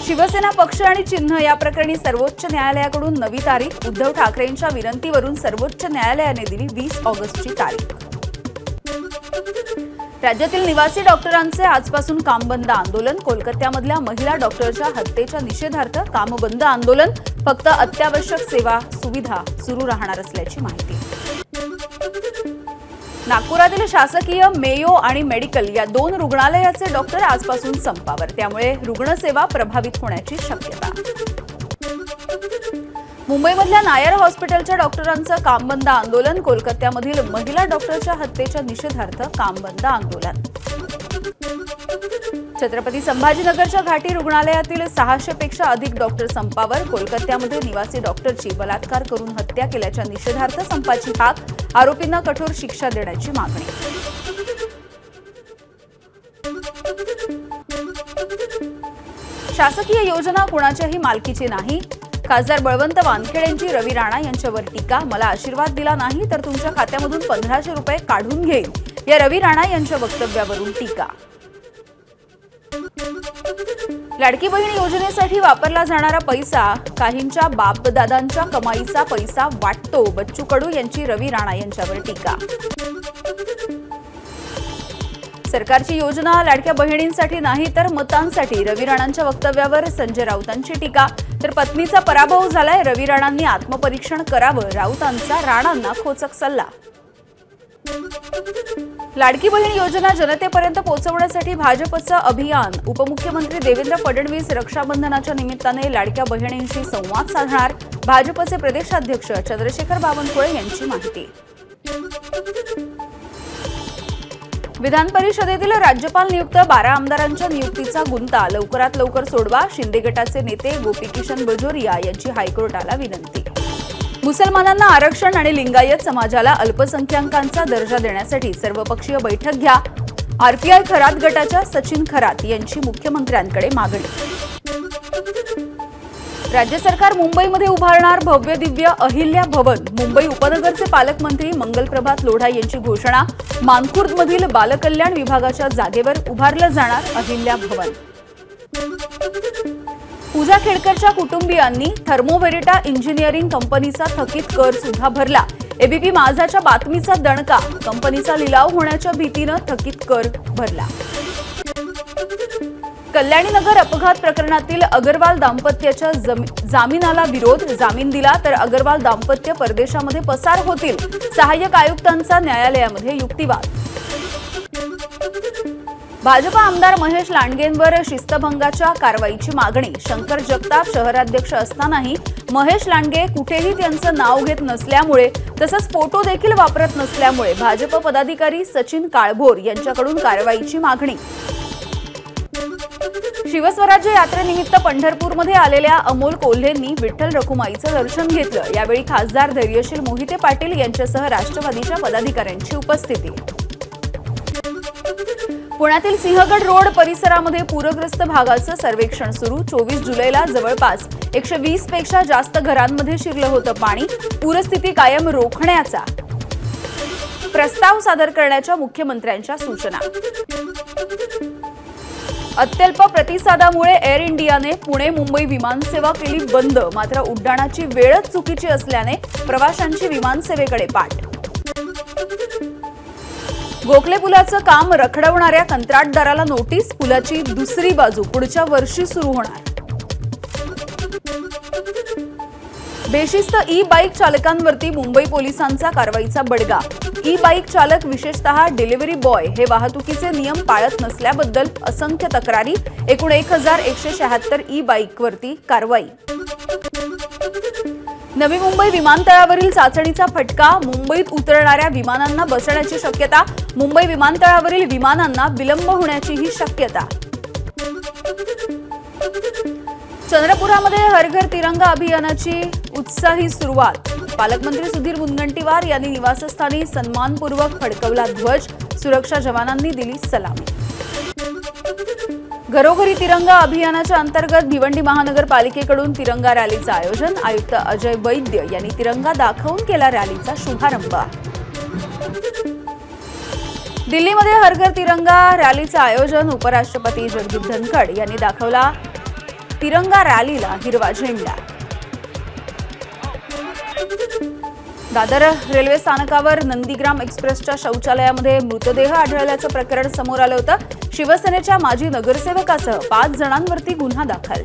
शिवसेना पक्ष आणि चिन्ह या प्रकरणी सर्वोच्च न्यायालयाकडून नवी तारीख। उद्धव ठाकरेंच्या विनंतीवरून सर्वोच्च न्यायालयाने दिली 20 ऑगस्टची तारीख। राज्यातील निवासी डॉक्टरांचे आजपासून काम बंद आंदोलन। कोलकात्यामधल्या महिला डॉक्टरच्या हत्येच्या निषेधार्थ काम बंद आंदोलन। फक्त अत्यावश्यक सेवा सुविधा सुरू राहणार असल्याची माहिती। नागपुरातील शासकीय मेयो आणि मेडिकल या 2 रुग्णालयाचे डॉक्टर आजपासून संपावर। त्यामुळे रुग्णसेवा प्रभावित होण्याची शक्यता। मुंबईमधल्या नायर हॉस्पिटलच्या डॉक्टरांचं काम बंद आंदोलन। कोलकात्यामधील महिला डॉक्टरच्या हत्येच्या निषेधार्थ काम बंद आंदोलन। छत्रपती संभाजीनगरच्या घाटी रुग्णालयातील 600 पेक्षा अधिक डॉक्टर संपावर। कोलकात्यामध्ये निवासी डॉक्टरची बलात्कार करून हत्या केल्याच्या निषेधार्थ संपाची हाक। आरोपींना कठोर शिक्षा देण्याची मागणी। शासकीय योजना कुणाच्याही मालकीची नाही। खासदार बळवंत वानखेडे यांची रवी राणा यांच्यावर टीका। मला आशीर्वाद दिला नाही तर तुमच्या खात्यामधून 1500 रुपये काढून घेईन, या रवी राणा यांच्या वक्तव्यावरून टीका। लाडकी बहीण योजनेसाठी वापरला जाणारा पैसा काहींच्या बापदादांच्या कमाईचा पैसा वाटतो। बच्चू कडू यांची रवी राणा यांच्यावर टीका। सरकारची योजना लाडक्या बहिणींसाठी नाही तर मतांसाठी, रवी राणांच्या वक्तव्यावर संजय राऊतांची टीका। तर पत्नीचा पराभव झालाय, रवी राणांनी आत्मपरीक्षण करावं, राऊतांचा राणांना खोचक सल्ला। लाडकी बहीण योजना जनतेपर्यंत पोहोचवण्यासाठी भाजपचं अभियान। उपमुख्यमंत्री देवेंद्र फडणवीस रक्षाबंधनाच्या निमित्ताने लाडक्या बहिणींशी संवाद साधणार। भाजपचे प्रदेशाध्यक्ष चंद्रशेखर बावनकुळे यांची माहिती। विधान परिषदेतील राज्यपाल नियुक्त 12 आमदारांच्या नियुक्तीचा गुंता लवकरात लवकर सोडवा। शिंदे गटाचे नेते गोपीकिशन बाजोरिया यांची हायकोर्टाला विनंती। मुसलमानांना आरक्षण आणि लिंगायत समाजाला अल्पसंख्याकांचा दर्जा देण्यासाठी सर्वपक्षीय बैठक घ्या। आरपीआय खरात गटाच्या सचिन खरात यांची मुख्यमंत्र्यांकडे मागणी। राज्य सरकार मुंबईमध्ये उभारणार भव्य दिव्य अहिल्या भवन। मुंबई उपनगरचे पालकमंत्री मंगलप्रभात लोढा यांची घोषणा। मानखुर्दमधील बालकल्याण विभागाच्या जागेवर उभारलं जाणार अहिल्या भवन। पूजा खेडकरच्या कुटुंबियांनी थर्मोव्हेरिटा इंजिनिअरिंग कंपनीचा थकीत कर सुद्धा भरला। एबीपी माझाच्या बातमीचा दणका, कंपनीचा लिलाव होण्याच्या भीतीनं थकीत कर भरला। कल्याणीनगर अपघात प्रकरणातील अग्रवाल दाम्पत्याच्या जामिनाला विरोध। जामीन दिला तर अग्रवाल दाम्पत्य परदेशामध्ये पसार होतील। सहाय्यक आयुक्तांचा न्यायालयामध्ये युक्तिवाद। भाजप आमदार महेश लांडगेंवर शिस्तभंगाच्या कारवाईची मागणी। शंकर जगताप शहराध्यक्ष असतानाही महेश लांडगे कुठेही त्यांचं नाव घेत नसल्यामुळे तसंच फोटो देखील वापरत नसल्यामुळे भाजप पदाधिकारी सचिन काळभोर यांच्याकडून कारवाईची मागणी। शिवस्वराज्य यात्रेनिमित्त पंढरपूरमध्ये आलेल्या अमोल कोल्हेंनी विठ्ठल रखुमाईचं दर्शन घेतलं। यावेळी खासदार धैर्यशील मोहिते पाटील यांच्यासह राष्ट्रवादीच्या पदाधिकाऱ्यांची उपस्थिती। पुण्यातील सिंहगड रोड परिसरामध्ये पूरग्रस्त भागाचं सर्वेक्षण सुरू। 24 जुलैला जवळपास 120 पेक्षा जास्त घरांमध्ये शिरलं होतं पाणी। पूरस्थिती कायम रोखण्याचा प्रस्ताव सादर करण्याच्या मुख्यमंत्र्यांच्या सूचना। अत्यल्प प्रतिसादामुळे एअर इंडियाने पुणे मुंबई विमानसेवा केली बंद। मात्र उड्डाणाची वेळच चुकीची असल्याने प्रवाशांची विमानसेवेकडे पाठ। गोखले पुलाचं काम रखडवणाऱ्या कंत्राटदाराला नोटीस। पुलाची दुसरी बाजू पुढच्या वर्षी सुरू होणार। बेशिस्त ई बाईक चालकांवरती मुंबई पोलिसांचा कारवाईचा बडगा। ई बाईक चालक विशेषतः डिलिव्हरी बॉय हे वाहतुकीचे नियम पाळत नसल्याबद्दल असंख्य तक्रारी। एकूण 1176 ई बाईकवरती कारवाई। नवी मुंबई विमानतळावरील चाचणीचा फटका। मुंबईत उतरणाऱ्या विमानांना बसण्याची शक्यता। मुंबई विमानतळावरील विमानांना विलंब होण्याचीही शक्यता। चंद्रपुरामध्ये हर घर तिरंगा अभियानाची उत्साही सुरुवात। पालकमंत्री सुधीर मुनगंटीवार यांनी निवासस्थानी सन्मानपूर्वक फडकवला ध्वज। सुरक्षा जवानांनी दिली सलामी। घरोघरी तिरंगा अभियानाच्या अंतर्गत भिवंडी महानगरपालिकेकडून तिरंगा रॅलीचं आयोजन। आयुक्त अजय वैद्य यांनी तिरंगा दाखवून केला रॅलीचा शुभारंभ। दिल्लीमध्ये हर घर तिरंगा रॅलीचं आयोजन उपराष्ट्रपती जगदीप धनखड यांनी दाखवला तिरंगा रॅलीला हिरवा झेंडा। दादर रेल्वे स्थानकावर नंदीग्राम एक्सप्रेसच्या शौचालयामध्ये मृतदेह आढळल्याचं प्रकरण समोर आलं होतं। शिवसेनेच्या माजी नगरसेवकासह 5 जणांवरती गुन्हा दाखल।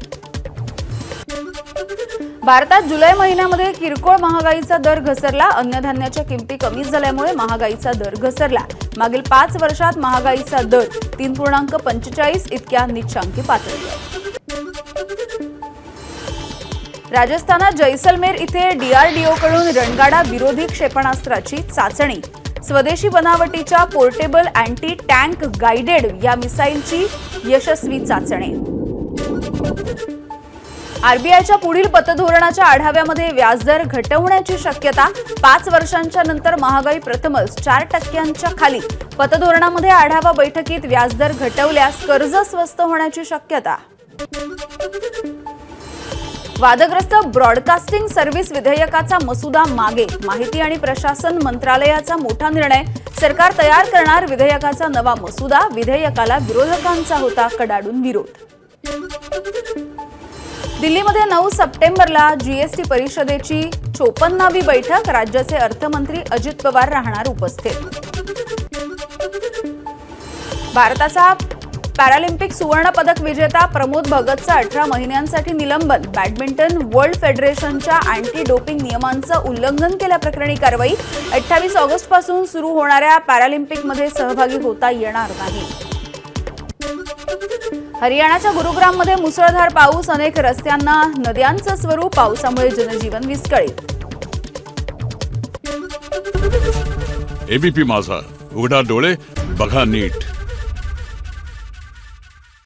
भारतात जुलै महिन्यामध्ये किरकोळ महागाईचा दर घसरला। अन्नधान्याच्या किमती कमी झाल्यामुळे महागाईचा दर घसरला। मागील 5 वर्षात महागाईचा दर 3.45 इतक्या निच्चांकी पातळीवर। राजस्थानात जैसलमेर इथे डीआरडीओकडून रणगाडा विरोधी क्षेपणास्त्राची चाचणी। स्वदेशी बनावटीच्या पोर्टेबल अँटी टँक गाइडेड या मिसाईलची यशस्वी चाचणी। आरबीआयच्या पुढील पतधोरणाच्या आढाव्यामध्ये व्याजदर घटवण्याची शक्यता। 5 वर्षांच्या नंतर महागाई प्रथमच 4% खाली। पतधोरणामध्ये आढावा बैठकीत व्याजदर घटवल्यास कर्ज स्वस्त होण्याची शक्यता। वादग्रस्त ब्रॉडकास्टिंग सर्व्हिस विधेयकाचा मसुदा मागे। माहिती आणि प्रशासन मंत्रालयाचा मोठा निर्णय। सरकार तयार करणार विधेयकाचा नवा मसुदा। विधेयकाला विरोधकांचा होता कडाडून विरोध। दिल्लीमध्ये 9 सप्टेंबरला जीएसटी परिषदेची 54वी बैठक। राज्याचे अर्थमंत्री अजित पवार राहणार उपस्थित। भारताचा पॅरालिम्पिक सुवर्ण पदक विजेता प्रमोद भगतचं 18 महिन्यांसाठी निलंबन। बॅडमिंटन वर्ल्ड फेडरेशनच्या अँटी डोपिंग नियमांचं उल्लंघन केल्याप्रकरणी कारवाई। 28 ऑगस्टपासून सुरू होणाऱ्या पॅरालिम्पिकमध्ये सहभागी होता येणार नाही। हरियाणाच्या गुरुग्राममध्ये मुसळधार पाऊस। अनेक रस्त्यांना नद्यांचं स्वरूप। पावसामुळे जनजीवन विस्कळीत। एबीपी माझा, उघडा डोळे बघा नीट।